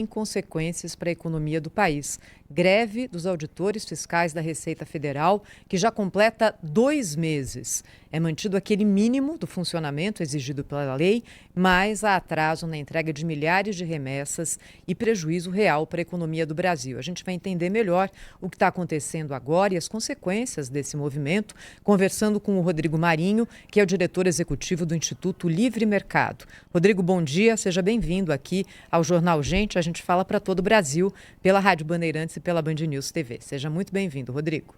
Tem consequências para a economia do país. Greve dos auditores fiscais da Receita Federal, que já completa 2 meses. É mantido aquele mínimo do funcionamento exigido pela lei, mas há atraso na entrega de milhares de remessas e prejuízo real para a economia do Brasil. A gente vai entender melhor o que está acontecendo agora e as consequências desse movimento, conversando com o Rodrigo Marinho, que é o diretor executivo do Instituto Livre Mercado. Rodrigo, bom dia, seja bem-vindo aqui ao Jornal Gente. A gente fala para todo o Brasil pela Rádio Bandeirantes e pela Band News TV. Seja muito bem-vindo, Rodrigo.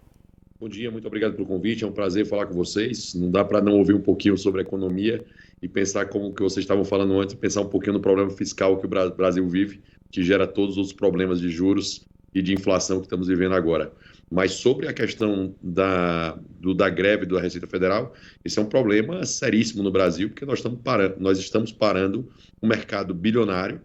Bom dia, muito obrigado pelo convite, é um prazer falar com vocês. Não dá para não ouvir um pouquinho sobre a economia e pensar como que vocês estavam falando antes, pensar um pouquinho no problema fiscal que o Brasil vive, que gera todos os problemas de juros e de inflação que estamos vivendo agora. Mas sobre a questão da greve da Receita Federal, esse é um problema seríssimo no Brasil, porque nós estamos parando um mercado bilionário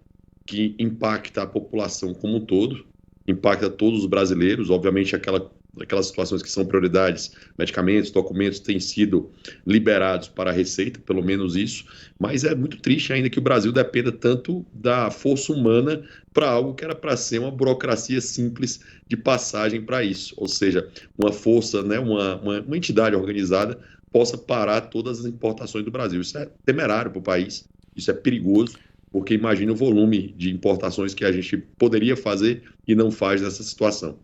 que impacta a população como um todo, impacta todos os brasileiros, obviamente aquelas situações que são prioridades, medicamentos, documentos têm sido liberados para a Receita, pelo menos isso, mas é muito triste ainda que o Brasil dependa tanto da força humana para algo que era para ser uma burocracia simples de passagem para isso, ou seja, uma força, né, uma entidade organizada possa parar todas as importações do Brasil. Isso é temerário para o país, isso é perigoso, porque imagina o volume de importações que a gente poderia fazer e não faz nessa situação.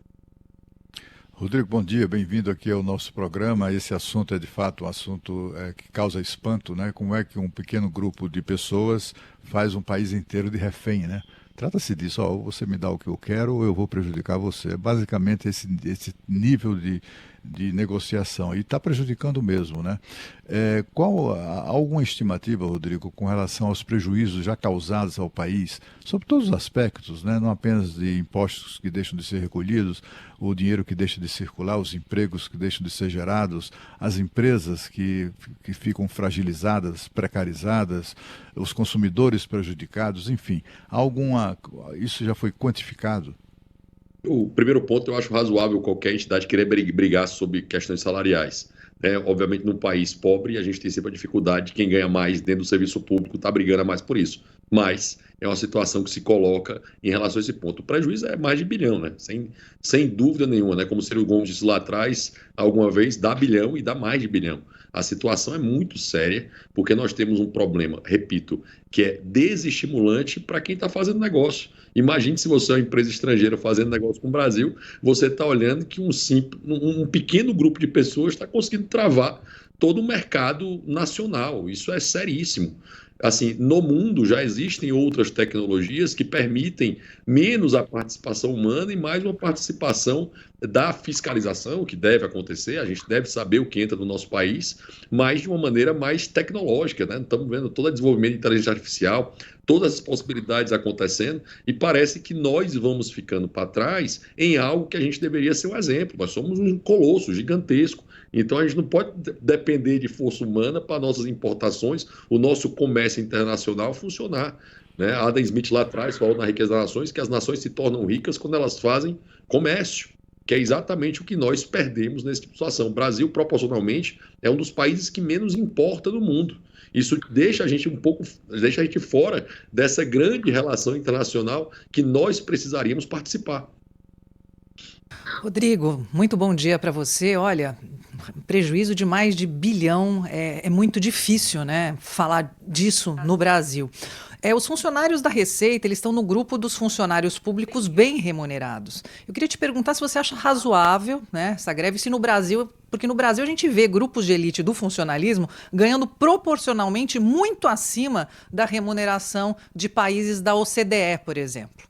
Rodrigo, bom dia, bem-vindo aqui ao nosso programa. Esse assunto é de fato um assunto que causa espanto, né? Como é que um pequeno grupo de pessoas faz um país inteiro de refém, né? Trata-se disso, ó, ou você me dá o que eu quero ou eu vou prejudicar você. É basicamente esse nível de negociação, e está prejudicando mesmo, né? Há alguma estimativa, Rodrigo, com relação aos prejuízos já causados ao país, sobre todos os aspectos, né? Não apenas de impostos que deixam de ser recolhidos, o dinheiro que deixa de circular, os empregos que deixam de ser gerados, as empresas que ficam fragilizadas, precarizadas, os consumidores prejudicados, enfim, isso já foi quantificado? O primeiro ponto, eu acho razoável qualquer entidade querer brigar sobre questões salariais. Né? Obviamente, num país pobre, a gente tem sempre a dificuldade de quem ganha mais dentro do serviço público está brigando mais por isso. Mas é uma situação que se coloca em relação a esse ponto. O prejuízo é mais de bilhão, né? Sem dúvida nenhuma, né? Como o Ciro Gomes disse lá atrás, alguma vez, dá bilhão e dá mais de bilhão. A situação é muito séria, porque nós temos um problema, repito, que é desestimulante para quem está fazendo negócio. Imagine se você é uma empresa estrangeira fazendo negócio com o Brasil, você está olhando que um pequeno grupo de pessoas está conseguindo travar todo o mercado nacional. Isso é seríssimo. Assim, no mundo já existem outras tecnologias que permitem menos a participação humana e mais uma participação da fiscalização, que deve acontecer, a gente deve saber o que entra no nosso país, mas de uma maneira mais tecnológica, né? Estamos vendo todo o desenvolvimento de inteligência artificial, todas as possibilidades acontecendo, e parece que nós vamos ficando para trás em algo que a gente deveria ser um exemplo. Nós somos um colosso gigantesco, então a gente não pode depender de força humana para nossas importações, o nosso comércio internacional funcionar. Né? Adam Smith lá atrás falou na Riqueza das Nações que as nações se tornam ricas quando elas fazem comércio, que é exatamente o que nós perdemos nessa situação. O Brasil, proporcionalmente, é um dos países que menos importa no mundo. Isso deixa a gente deixa a gente fora dessa grande relação internacional que nós precisaríamos participar. Rodrigo, muito bom dia para você. Olha, prejuízo de mais de bilhão é muito difícil, né, falar disso no Brasil. Os funcionários da Receita, eles estão no grupo dos funcionários públicos bem remunerados. Eu queria te perguntar se você acha razoável, né, essa greve, se no Brasil, porque no Brasil a gente vê grupos de elite do funcionalismo ganhando proporcionalmente muito acima da remuneração de países da OCDE, por exemplo.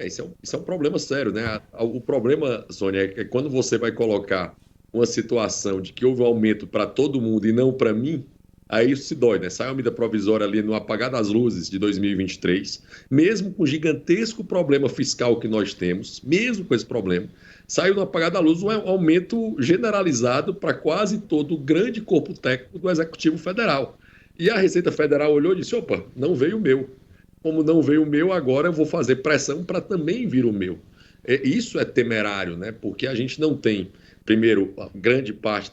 Isso é um problema sério, né? O problema, Sônia, é que quando você vai colocar uma situação de que houve um aumento para todo mundo e não para mim, aí isso se dói, né? Sai a medida provisória ali no apagar das luzes de 2023, mesmo com o gigantesco problema fiscal que nós temos, mesmo com esse problema, saiu no apagar da luz um aumento generalizado para quase todo o grande corpo técnico do Executivo Federal. E a Receita Federal olhou e disse, opa, não veio o meu. Como não veio o meu, agora eu vou fazer pressão para também vir o meu. Isso é temerário, né? Porque a gente não tem, primeiro, a grande parte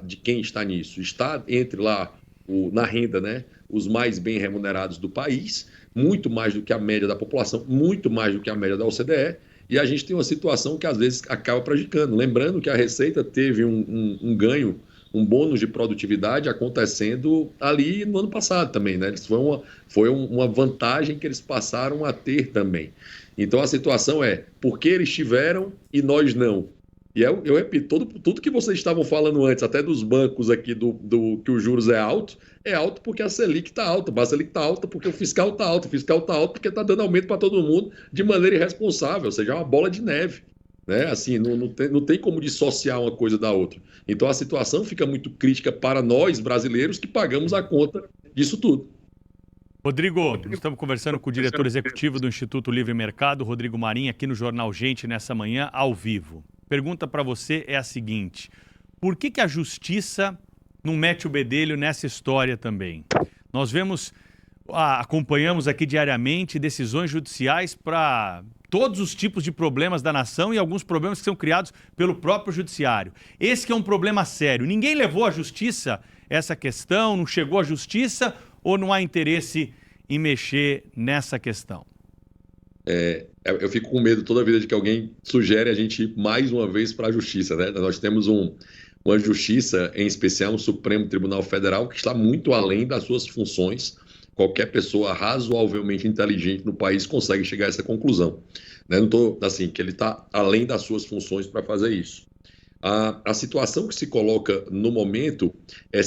de quem está nisso está entre lá na renda, né? Os mais bem remunerados do país, muito mais do que a média da população, muito mais do que a média da OCDE, e a gente tem uma situação que às vezes acaba prejudicando. Lembrando que a Receita teve um ganho, um bônus de produtividade acontecendo ali no ano passado também, né? Foi uma vantagem que eles passaram a ter também. Então a situação é, por que eles tiveram e nós não? E eu repito, tudo que vocês estavam falando antes, até dos bancos aqui, que os juros é alto porque a Selic está alta, a Selic está alta porque o fiscal está alto, porque está dando aumento para todo mundo de maneira irresponsável, ou seja, é uma bola de neve. Né? Assim, não tem como dissociar uma coisa da outra. Então a situação fica muito crítica para nós, brasileiros, que pagamos a conta disso tudo. Rodrigo, nós estamos conversando com o diretor executivo do Instituto Livre Mercado, Rodrigo Marinho, aqui no Jornal Gente, nessa manhã, ao vivo. Pergunta para você é a seguinte: por que a justiça não mete o bedelho nessa história também? Nós acompanhamos aqui diariamente decisões judiciais para todos os tipos de problemas da nação e alguns problemas que são criados pelo próprio judiciário. Esse que é um problema sério. Ninguém levou à justiça essa questão, não chegou à justiça ou não há interesse em mexer nessa questão? Eu fico com medo toda vida de que alguém sugere a gente ir mais uma vez para a justiça, né? Nós temos uma justiça, em especial um Supremo Tribunal Federal, que está muito além das suas funções. Qualquer pessoa razoavelmente inteligente no país consegue chegar a essa conclusão. Né? Não estou assim, que ele está além das suas funções para fazer isso. A situação que se coloca no momento é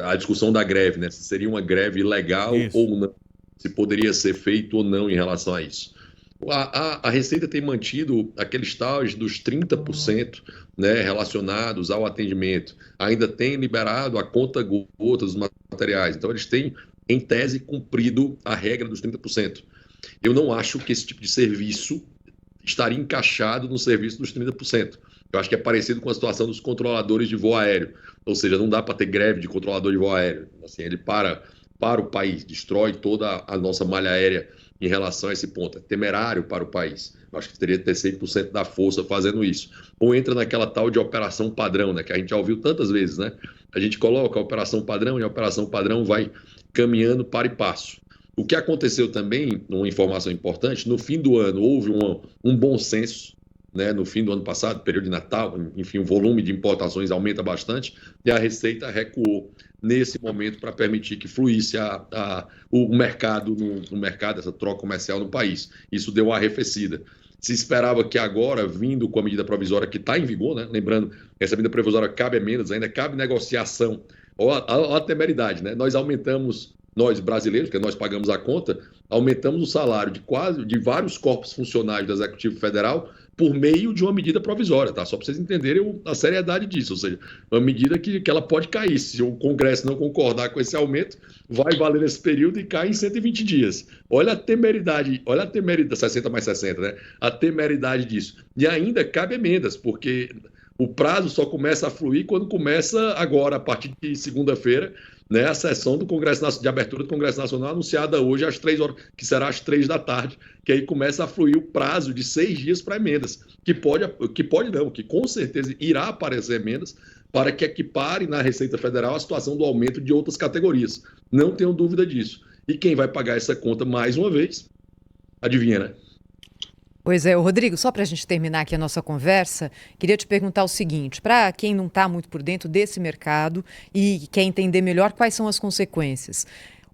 a discussão da greve, né? Se seria uma greve legal ou não, se poderia ser feito ou não em relação a isso. A Receita tem mantido aqueles tais dos 30%, né, relacionados ao atendimento. Ainda tem liberado a conta-gota dos materiais. Então, eles têm, em tese, cumprido a regra dos 30%. Eu não acho que esse tipo de serviço estaria encaixado no serviço dos 30%. Eu acho que é parecido com a situação dos controladores de voo aéreo. Ou seja, não dá para ter greve de controlador de voo aéreo. Assim, ele para o país, destrói toda a nossa malha aérea em relação a esse ponto. É temerário para o país. Eu acho que teria que ter 100% da força fazendo isso. Ou entra naquela tal de operação padrão, né, que a gente já ouviu tantas vezes, né? A gente coloca a operação padrão e a operação padrão vai caminhando para e passo. O que aconteceu também, uma informação importante, no fim do ano houve um bom senso, né, no fim do ano passado, período de Natal, enfim, o volume de importações aumenta bastante e a Receita recuou nesse momento para permitir que fluísse o mercado, no mercado, essa troca comercial no país. Isso deu uma arrefecida. Se esperava que agora, vindo com a medida provisória que está em vigor, né, lembrando que essa medida provisória cabe emendas, ainda cabe negociação, olha a temeridade, né? Nós brasileiros, que nós pagamos a conta, aumentamos o salário de vários corpos funcionários do Executivo Federal por meio de uma medida provisória, tá? Só para vocês entenderem a seriedade disso, ou seja, uma medida que ela pode cair. Se o Congresso não concordar com esse aumento, vai valer esse período e cai em 120 dias. Olha a temeridade, 60 mais 60, né? A temeridade disso. E ainda cabe emendas, porque o prazo só começa a fluir quando começa agora, a partir de segunda-feira, né, a sessão do Congresso de abertura do Congresso Nacional, anunciada hoje às 3 horas, que será às 3 da tarde, que aí começa a fluir o prazo de 6 dias para emendas, que com certeza irá aparecer emendas para que equipare na Receita Federal a situação do aumento de outras categorias. Não tenho dúvida disso. E quem vai pagar essa conta mais uma vez? Adivinha, né? Pois é, Rodrigo, só para a gente terminar aqui a nossa conversa, queria te perguntar o seguinte: para quem não está muito por dentro desse mercado e quer entender melhor quais são as consequências,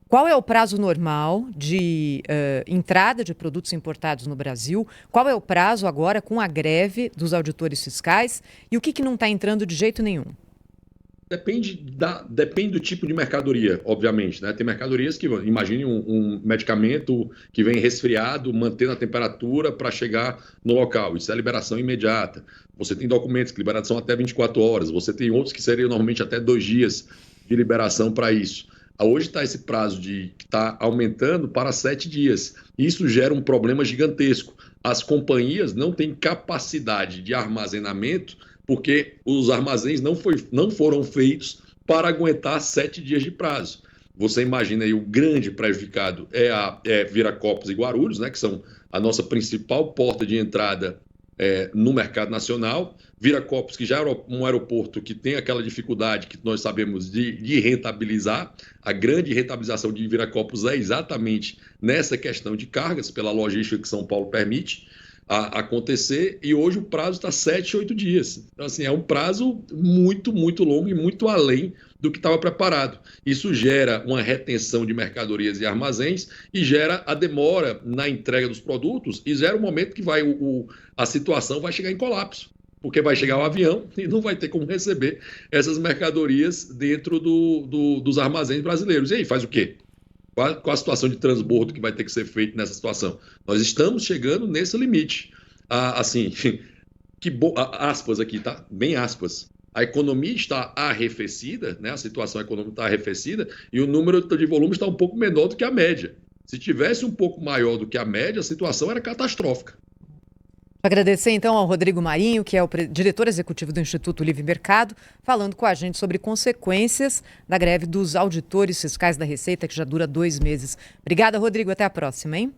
qual é o prazo normal de entrada de produtos importados no Brasil? Qual é o prazo agora com a greve dos auditores fiscais? E o que não está entrando de jeito nenhum? Depende do tipo de mercadoria, obviamente, né? Tem mercadorias que, imagine um medicamento que vem resfriado, mantendo a temperatura para chegar no local. Isso é liberação imediata. Você tem documentos que liberação até 24 horas. Você tem outros que seriam normalmente até 2 dias de liberação para isso. Hoje está esse prazo que está aumentando para 7 dias. Isso gera um problema gigantesco. As companhias não têm capacidade de armazenamento porque os armazéns não foram feitos para aguentar 7 dias de prazo. Você imagina aí, o grande prejudicado é Viracopos e Guarulhos, né, que são a nossa principal porta de entrada no mercado nacional. Viracopos, que já é um aeroporto que tem aquela dificuldade que nós sabemos de rentabilizar. A grande rentabilização de Viracopos é exatamente nessa questão de cargas, pela logística que São Paulo permite acontecer, e hoje o prazo está 7, 8 dias. Então, assim, é um prazo muito, muito longo e muito além do que estava preparado. Isso gera uma retenção de mercadorias e armazéns e gera a demora na entrega dos produtos e gera um momento que a situação vai chegar em colapso, porque vai chegar o avião e não vai ter como receber essas mercadorias dentro dos armazéns brasileiros. E aí, faz o quê? Qual a situação de transbordo que vai ter que ser feito nessa situação? Nós estamos chegando nesse limite. Assim, aspas aqui, tá? Bem aspas. A economia está arrefecida, né? A situação econômica está arrefecida e o número de volume está um pouco menor do que a média. Se tivesse um pouco maior do que a média, a situação era catastrófica. Agradecer então ao Rodrigo Marinho, que é o diretor executivo do Instituto Livre Mercado, falando com a gente sobre consequências da greve dos auditores fiscais da Receita, que já dura 2 meses. Obrigada, Rodrigo. Até a próxima, hein?